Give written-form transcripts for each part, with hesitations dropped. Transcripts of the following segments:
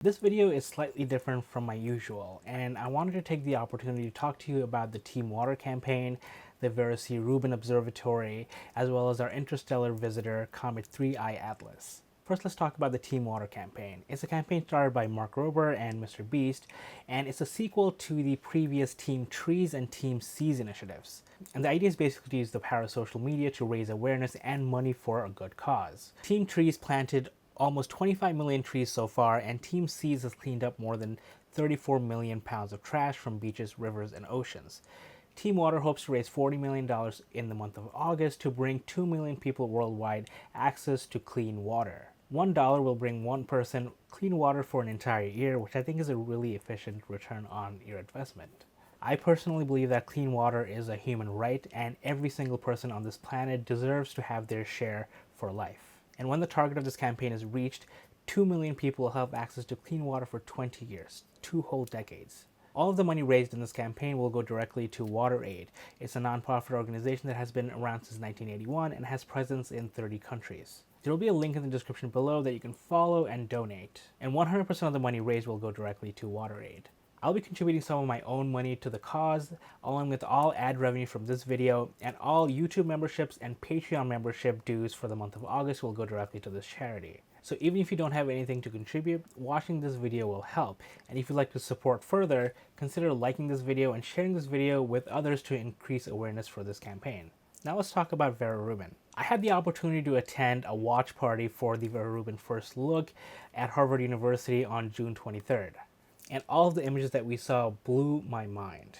This video is slightly different from my usual, and I wanted to take the opportunity to talk to you about the TeamWater Campaign, the Vera C Rubin Observatory, as well as our interstellar visitor, Comet 3I Atlas. First, let's talk about the TeamWater Campaign. It's a campaign started by Mark Rober and Mr. Beast, and it's a sequel to the previous Team Trees and Team Seas initiatives. And the idea is basically to use the power of social media to raise awareness and money for a good cause. Team Trees planted almost 25 million trees so far, and Team Seas has cleaned up more than 34 million pounds of trash from beaches, rivers, and oceans. Team Water hopes to raise $40 million in the month of August to bring 2 million people worldwide access to clean water. $1 will bring one person clean water for an entire year, which I think is a really efficient return on your investment. I personally believe that clean water is a human right, and every single person on this planet deserves to have their share for life. And when the target of this campaign is reached, 2 million people will have access to clean water for 20 years, 2 whole decades. All of the money raised in this campaign will go directly to WaterAid. It's a nonprofit organization that has been around since 1981 and has presence in 30 countries. There will be a link in the description below that you can follow and donate. And 100% of the money raised will go directly to WaterAid. I'll be contributing some of my own money to the cause, along with all ad revenue from this video, and all YouTube memberships and Patreon membership dues for the month of August will go directly to this charity. So even if you don't have anything to contribute, watching this video will help. And if you'd like to support further, consider liking this video and sharing this video with others to increase awareness for this campaign. Now let's talk about Vera Rubin. I had the opportunity to attend a watch party for the Vera Rubin first look at Harvard University on June 23rd. And all of the images that we saw blew my mind.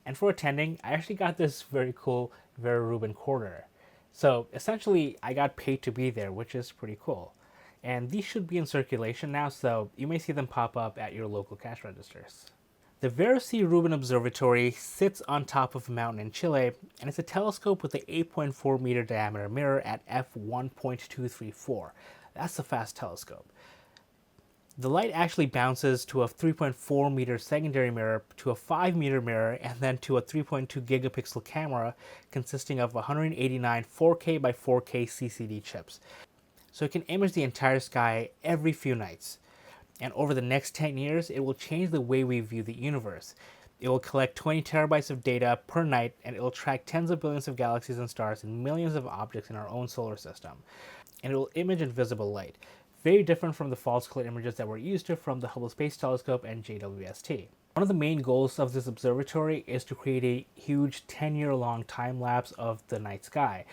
And for attending, I actually got this very cool Vera Rubin quarter. So essentially, I got paid to be there, which is pretty cool. And these should be in circulation now, so you may see them pop up at your local cash registers. The Vera C Rubin Observatory sits on top of a mountain in Chile, and it's a telescope with an 8.4 meter diameter mirror at f1.234. That's a fast telescope. The light actually bounces to a 3.4 meter secondary mirror, to a 5 meter mirror, and then to a 3.2 gigapixel camera consisting of 189 4K by 4K CCD chips. So it can image the entire sky every few nights. And over the next 10 years, it will change the way we view the universe. It will collect 20 terabytes of data per night, and it will track tens of billions of galaxies and stars and millions of objects in our own solar system. And it will image invisible light. Very different from the false color images that we're used to from the Hubble Space Telescope and JWST. One of the main goals of this observatory is to create a huge 10-year-long time lapse of the night sky.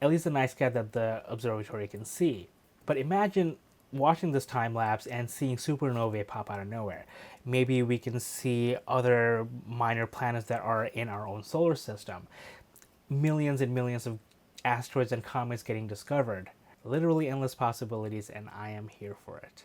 At least the night sky that the observatory can see. But imagine watching this time lapse and seeing supernovae pop out of nowhere. Maybe we can see other minor planets that are in our own solar system. Millions and millions of asteroids and comets getting discovered. Literally endless possibilities, and I am here for it.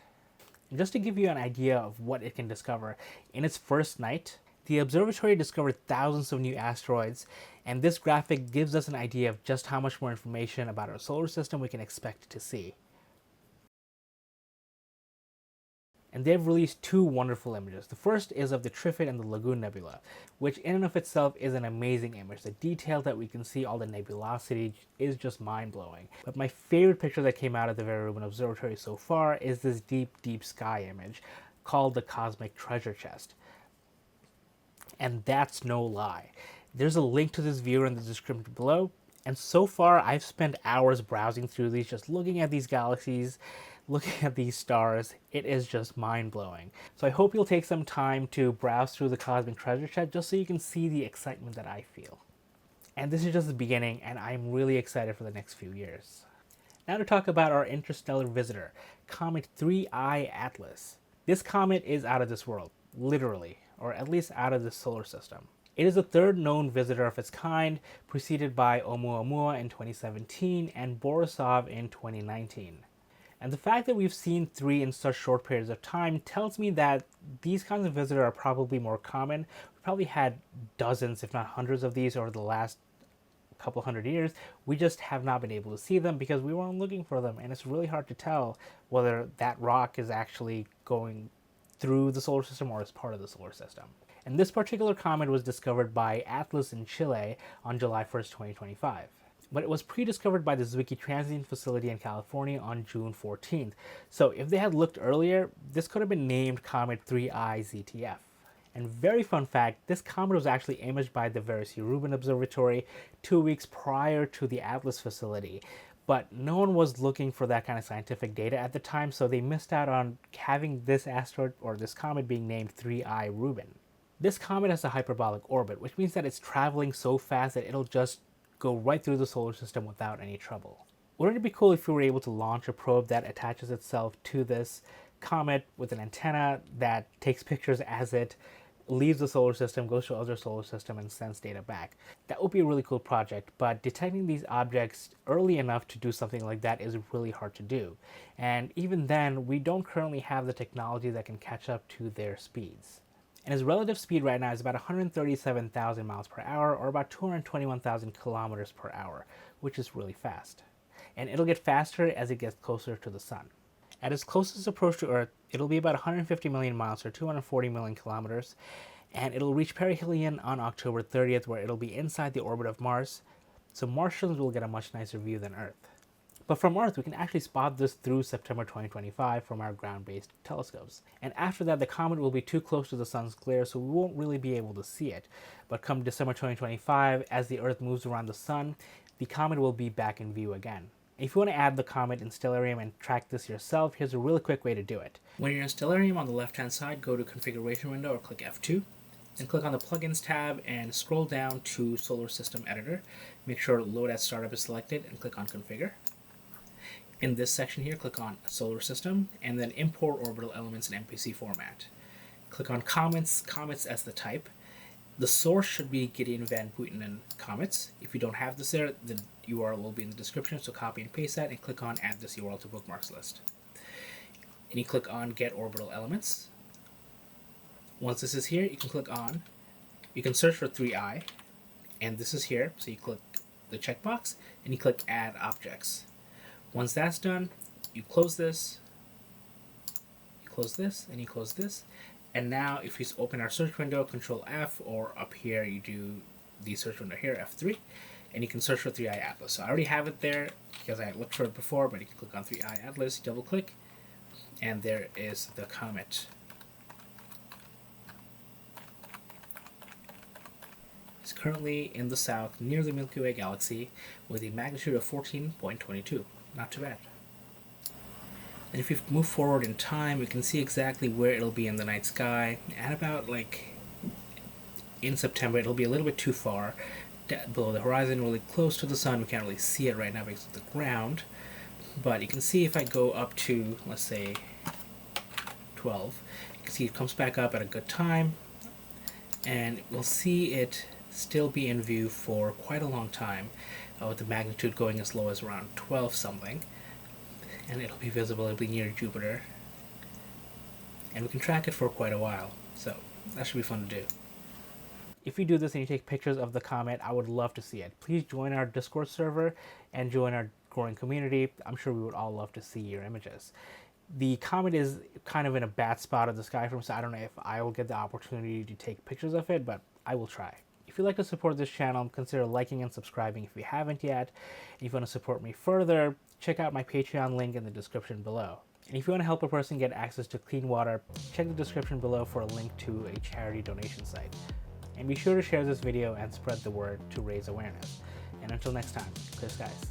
Just to give you an idea of what it can discover, in its first night, the observatory discovered thousands of new asteroids, and this graphic gives us an idea of just how much more information about our solar system we can expect to see. And they've released 2 wonderful images. The first is of the Trifid and the Lagoon Nebula, which in and of itself is an amazing image. The detail that we can see, all the nebulosity, is just mind-blowing. But my favorite picture that came out of the Vera Rubin Observatory so far is this deep, deep sky image called the Cosmic Treasure Chest. And that's no lie. There's a link to this viewer in the description below, and so far I've spent hours browsing through these, just looking at these galaxies, looking at these stars. It is just mind-blowing. So I hope you'll take some time to browse through the Cosmic Treasure Chest just so you can see the excitement that I feel. And this is just the beginning, and I'm really excited for the next few years. Now to talk about our interstellar visitor, Comet 3I Atlas. This comet is out of this world, literally, or at least out of the solar system. It is the 3rd known visitor of its kind, preceded by Oumuamua in 2017 and Borisov in 2019. And the fact that we've seen 3 in such short periods of time tells me that these kinds of visitors are probably more common. We probably had dozens, if not hundreds of these over the last couple hundred years. We just have not been able to see them because we weren't looking for them, and it's really hard to tell whether that rock is actually going through the solar system or is part of the solar system. And this particular comet was discovered by Atlas in Chile on July 1st, 2025. but it was pre-discovered by the Zwicky Transient Facility in California on June 14th. So if they had looked earlier, this could have been named Comet 3I ZTF. And very fun fact, this comet was actually imaged by the Vera C Rubin Observatory 2 weeks prior to the Atlas facility. But no one was looking for that kind of scientific data at the time, so they missed out on having this asteroid or this comet being named 3I Rubin. This comet has a hyperbolic orbit, which means that it's traveling so fast that it'll just go right through the solar system without any trouble. Wouldn't it be cool if we were able to launch a probe that attaches itself to this comet with an antenna that takes pictures as it leaves the solar system, goes to other solar system, and sends data back? That would be a really cool project, but detecting these objects early enough to do something like that is really hard to do. And even then, we don't currently have the technology that can catch up to their speeds. And his relative speed right now is about 137,000 miles per hour, or about 221,000 kilometers per hour, which is really fast. And it'll get faster as it gets closer to the sun. At its closest approach to Earth, it'll be about 150 million miles, or 240 million kilometers, and it'll reach perihelion on October 30th, where it'll be inside the orbit of Mars, so Martians will get a much nicer view than Earth. But from Earth, we can actually spot this through September 2025 from our ground-based telescopes. And after that, the comet will be too close to the sun's glare, so we won't really be able to see it. But come December 2025, as the Earth moves around the sun, the comet will be back in view again. If you want to add the comet in Stellarium and track this yourself, here's a really quick way to do it. When you're in Stellarium, on the left-hand side, go to Configuration window or click F2, and click on the Plugins tab and scroll down to Solar System Editor. Make sure Load as Startup is selected and click on Configure. In this section here, click on Solar System, and then Import Orbital Elements in MPC format. Click on Comets as the type. The source should be Gideon Van Buitenen Comets. If you don't have this there, the URL will be in the description, so copy and paste that and click on Add this URL to Bookmarks list. And you click on Get Orbital Elements. Once this is here, you can search for 3I, and this is here, so you click the checkbox and you click Add Objects. Once that's done, you close this, and you close this. And now if you open our search window, Control F, or up here you do the search window here, F3, and you can search for 3I Atlas. So I already have it there because I looked for it before, but you can click on 3I Atlas, double click, and there is the comet. It's currently in the south near the Milky Way galaxy with a magnitude of 14.22. Not too bad. And if you move forward in time, we can see exactly where it'll be in the night sky. At about in September, it'll be a little bit too far below the horizon, really close to the sun. We can't really see it right now because of the ground. But you can see if I go up to, let's say, 12, you can see it comes back up at a good time. And we'll see it still be in view for quite a long time, with the magnitude going as low as around 12 something, and it'll be visible, it'll be near Jupiter, and we can track it for quite a while, so that should be fun to do. If you do this and you take pictures of the comet, I would love to see it. Please join our Discord server and join our growing community. I'm sure we would all love to see your images. The comet is kind of in a bad spot of the sky from, so I don't know if I will get the opportunity to take pictures of it, but I will try. If you'd like to support this channel, consider liking and subscribing if you haven't yet. If you want to support me further, check out my Patreon link in the description below. And if you want to help a person get access to clean water, check the description below for a link to a charity donation site. And be sure to share this video and spread the word to raise awareness. And until next time, clear skies.